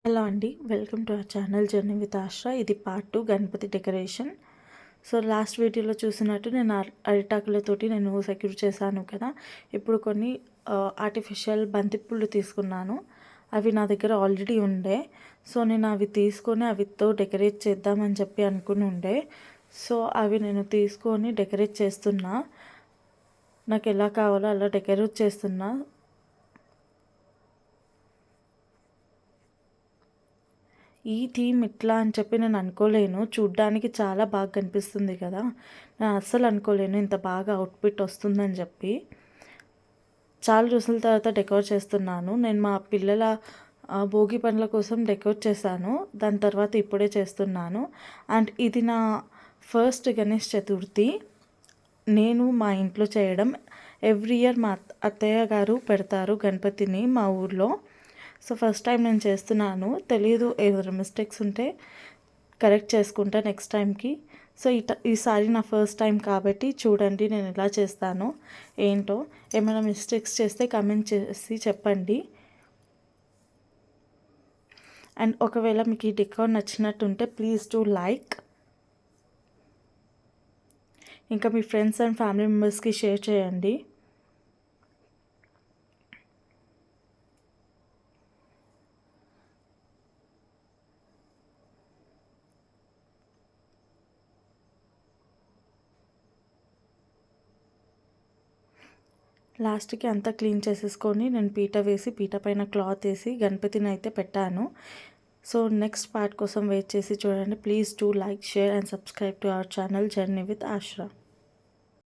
Hello అండి, welcome to our channel journey with Ashra. ఇది part 2 Ganapati decoration. So last వీడియోలో చూసినట్టు నేను అరిటాకులతోటి నేను సెక్యూర్ చేశాను కదా. ఇప్పుడు కొన్ని ఆర్టిఫిషియల్ బంతిపూలు తీసుకున్నాను. అవి నా దగ్గర ఆల్రెడీ ఉండే. సో నేను అవి తీసుకొని అవితో డెకరేట్ చేద్దామని చెప్పి అనుకుని ఉండే. సో అవి నేను తీసుకొని డెకరేట్ చేస్తున్నా. నాకు ఎలా కావాలో అలా డెకరేట్ చేస్తున్నా. ఈ థీమ్ ఇట్లా అని చెప్పి నేను అనుకోలేను. చూడ్డానికి చాలా బాగా కనిపిస్తుంది కదా. నేను అస్సలు అనుకోలేను ఇంత బాగా అవుట్ఫిట్ వస్తుందని చెప్పి. చాలా రోజుల తర్వాత డెకరేట్ చేస్తున్నాను. నేను మా పిల్లల భోగి పండ్ల కోసం డెకరేట్ చేశాను. దాని తర్వాత ఇప్పుడే చేస్తున్నాను. అండ్ ఇది నా ఫస్ట్ గణేష్ చతుర్థి నేను మా ఇంట్లో చేయడం. ఎవ్రీ ఇయర్ మా అత్తయ్య గారు పెడతారు గణపతిని మా ఊర్లో. సో ఫస్ట్ టైం నేను చేస్తున్నాను. తెలియదు, ఏదైనా మిస్టేక్స్ ఉంటే కరెక్ట్ చేసుకుంటా నెక్స్ట్ టైంకి. సో ఈసారి నా ఫస్ట్ టైం కాబట్టి చూడండి నేను ఎలా చేస్తానో ఏంటో. ఏమైనా మిస్టేక్స్ చేస్తే కమెంట్ చేసి చెప్పండి. అండ్ ఒకవేళ మీకు ఈ డెకార్ నచ్చినట్టుంటే ప్లీజ్ డూ లైక్. ఇంకా మీ ఫ్రెండ్స్ అండ్ ఫ్యామిలీ మెంబర్స్కి షేర్ చేయండి. లాస్ట్కి అంతా క్లీన్ చేసేసుకొని నేను పీట వేసి పీట పైన క్లాత్ వేసి గణపతిని అయితే పెట్టాను. సో నెక్స్ట్ పార్ట్ కోసం వెయిట్ చేసి చూడండి. Please do like, share and subscribe to our channel journey with Aasara.